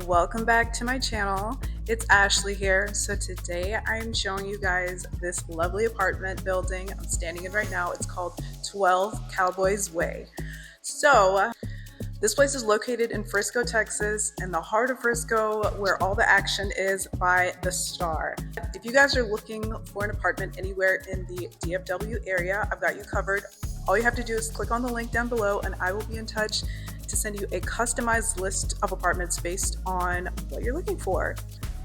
welcome back to my channel. It's Ashley here. So today I am showing you guys this lovely apartment building I'm standing in right now. It's called 12 Cowboys Way. So this place is located in Frisco, Texas, in the heart of Frisco, where all the action is by the Star. If you guys are looking for an apartment anywhere in the DFW area, I've got you covered. All you have to do is click on the link down below and I will be in touch to send you a customized list of apartments based on what you're looking for.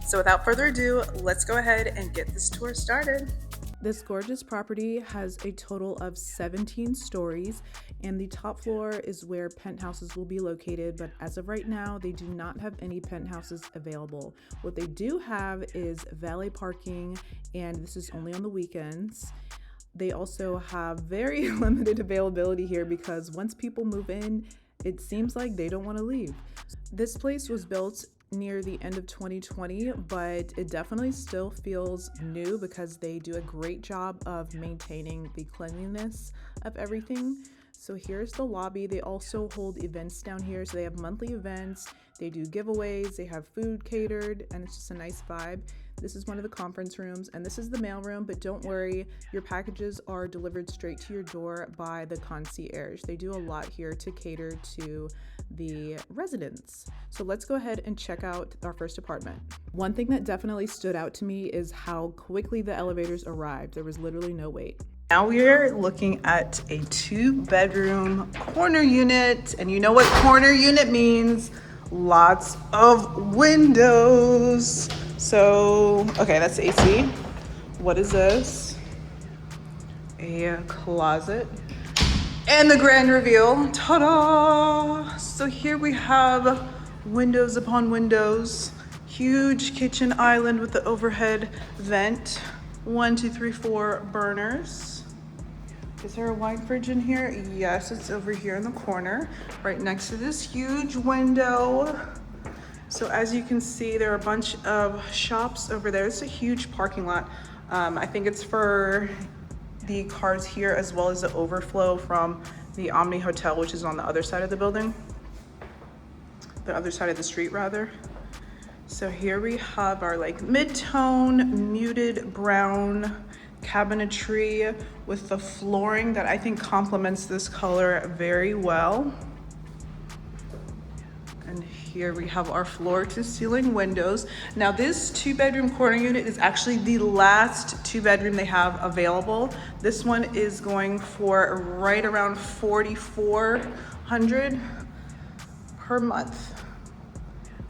So without further ado, let's go ahead and get this tour started. This gorgeous property has a total of 17 stories, and the top floor is where penthouses will be located, but as of right now, they do not have any penthouses available. What they do have is valet parking, and this is only on the weekends. They also have very limited availability here because once people move in, it seems like they don't want to leave. This place was built near the end of 2020, but it definitely still feels new because they do a great job of maintaining the cleanliness of everything. So here's the lobby. They also hold events down here. So they have monthly events, they do giveaways, they have food catered, and it's just a nice vibe. This is one of the conference rooms, and this is the mail room, but don't worry, your packages are delivered straight to your door by the concierge. They do a lot here to cater to the residents. So let's go ahead and check out our first apartment. One thing that definitely stood out to me is how quickly the elevators arrived. There was literally no wait. Now we're looking at a 2-bedroom corner unit, and you know what corner unit means. Lots of windows. So, okay, that's AC. What is this? A closet. And the grand reveal, ta-da! So here we have windows upon windows, huge kitchen island with the overhead vent, 1, 2, 3, 4 burners. Is there a wine fridge in here? Yes, it's over here in the corner, right next to this huge window. So as you can see, there are a bunch of shops over there. It's a huge parking lot. I think it's for the cars here as well as the overflow from the Omni Hotel, which is on the other side of the building. The other side of the street, rather. So here we have our like mid-tone, muted brown cabinetry with the flooring that I think complements this color very well. And here we have our floor to ceiling windows. Now this 2-bedroom corner unit is actually the last 2-bedroom they have available. This one is going for right around $4,400 per month.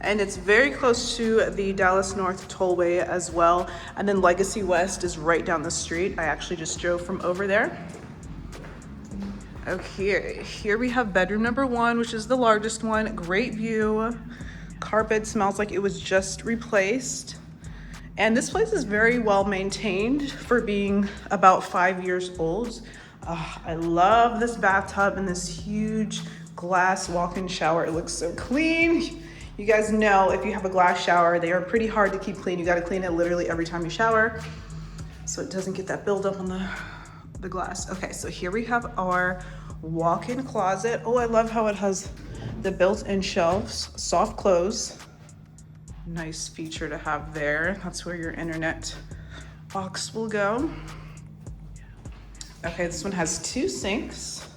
And it's very close to the Dallas North Tollway as well. And then Legacy West is right down the street. I actually just drove from over there. Okay, here we have bedroom number 1, which is the largest one. Great view. Carpet smells like it was just replaced. And this place is very well maintained for being about 5 years old. I love this bathtub and this huge glass walk-in shower. It looks so clean. You guys know if you have a glass shower, they are pretty hard to keep clean. You gotta clean it literally every time you shower so it doesn't get that buildup on the glass. Okay, so here we have our walk-in closet. Oh, I love how it has the built-in shelves, soft close. Nice feature to have there. That's where your internet box will go. Okay, this one has 2 sinks.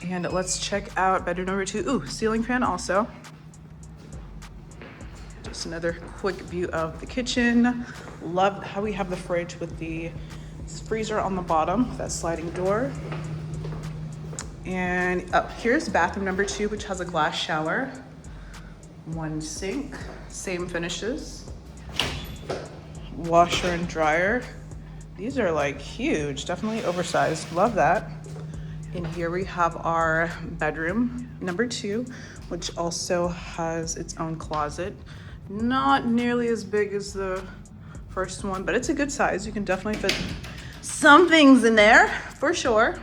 And let's check out bedroom number 2. Ooh, ceiling fan also. Just another quick view of the kitchen. Love how we have the fridge with the freezer on the bottom, that sliding door. And here's bathroom number 2, which has a glass shower, 1 sink, same finishes, washer and dryer. These are like huge, definitely oversized. Love that. And here we have our bedroom number 2, which also has its own closet. Not nearly as big as the first one, but it's a good size. You can definitely fit some things in there for sure.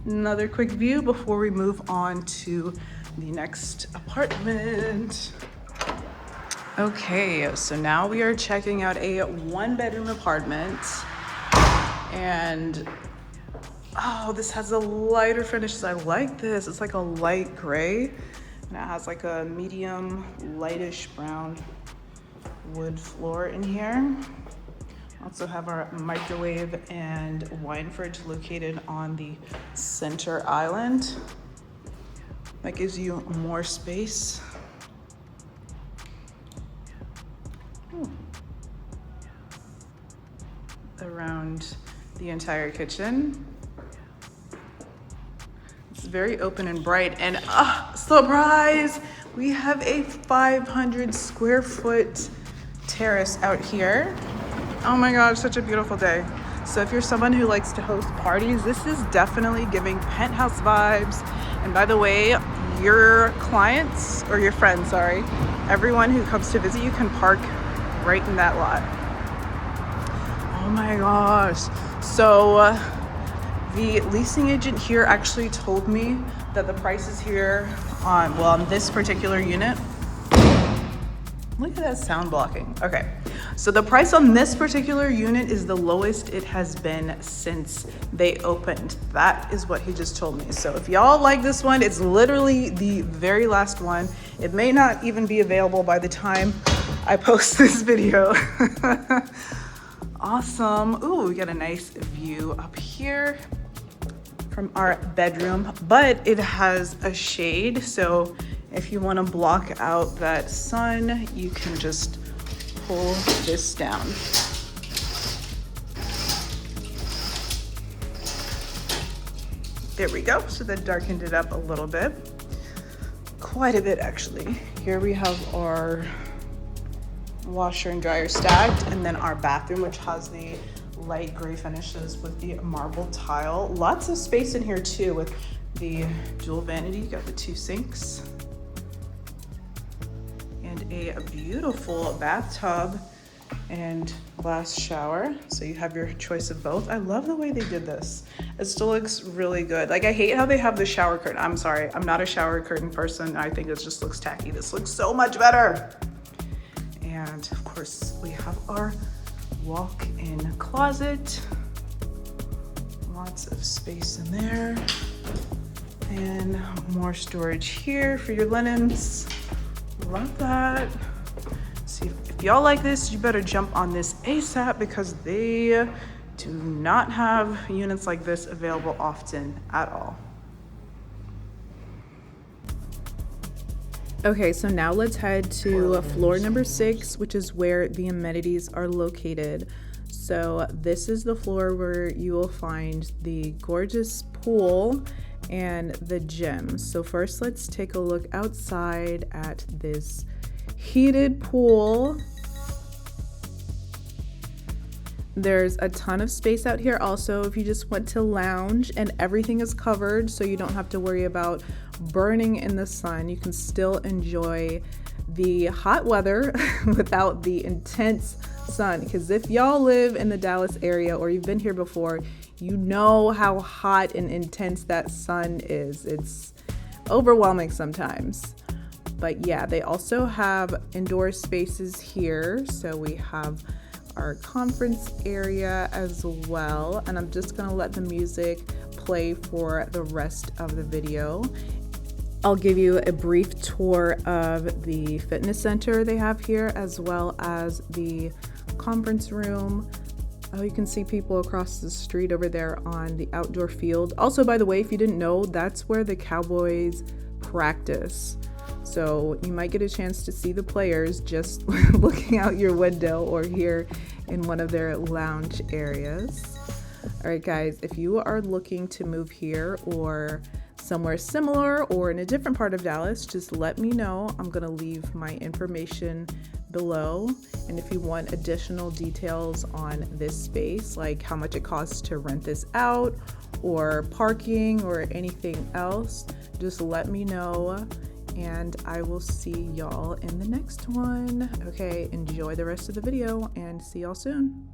Another quick view before we move on to the next apartment. Okay, so now we are checking out a 1-bedroom apartment. And oh, this has a lighter finish. I like this. It's like a light gray. And it has like a medium lightish brown wood floor in here. Also have our microwave and wine fridge located on the center island. That gives you more space. Around the entire kitchen. It's very open and bright, and surprise! We have a 500 square foot terrace out here. Oh my gosh, such a beautiful day. So if you're someone who likes to host parties, this is definitely giving penthouse vibes. And by the way, your clients, or your friends, sorry, everyone who comes to visit you can park right in that lot. Oh my gosh. So the leasing agent here actually told me that the prices here on this particular unit, look at that sound blocking. Okay, so the price on this particular unit is the lowest it has been since they opened. That is what he just told me. So if y'all like this one, it's literally the very last one. It may not even be available by the time I post this video. Awesome. Ooh, we got a nice view up here from our bedroom, but it has a shade. So if you want to block out that sun, you can just pull this down. There we go. So that darkened it up a little bit. Quite a bit, actually. Here we have our washer and dryer stacked, and then our bathroom, which has the light gray finishes with the marble tile. Lots of space in here too with the dual vanity. You got the 2 sinks and a beautiful bathtub and glass shower. So you have your choice of both. I love the way they did this. It still looks really good. Like, I hate how they have the shower curtain. I'm sorry, I'm not a shower curtain person. I think it just looks tacky. This looks so much better. And of course, we have our walk-in closet. Lots of space in there. And more storage here for your linens. Love that. See, if y'all like this, you better jump on this ASAP, because they do not have units like this available often at all. Okay, so now let's head to floor number 6, which is where the amenities are located. So this is the floor where you will find the gorgeous pool and the gym. So first, let's take a look outside at this heated pool. There's a ton of space out here also if you just want to lounge, and everything is covered so you don't have to worry about burning in the sun. You can still enjoy the hot weather without the intense sun, because if y'all live in the Dallas area or you've been here before, you know how hot and intense that sun is. It's overwhelming sometimes. But yeah, they also have indoor spaces here. So we have our conference area as well, and I'm just gonna let the music play for the rest of the video. I'll give you a brief tour of the fitness center they have here, as well as the conference room. Oh, you can see people across the street over there on the outdoor field. Also, by the way, if you didn't know, that's where the Cowboys practice. So you might get a chance to see the players just looking out your window or here in one of their lounge areas. All right, guys, if you are looking to move here or somewhere similar or in a different part of Dallas, just let me know. I'm gonna leave my information below. And if you want additional details on this space, like how much it costs to rent this out or parking or anything else, just let me know. And I will see y'all in the next one. Okay, enjoy the rest of the video and see y'all soon.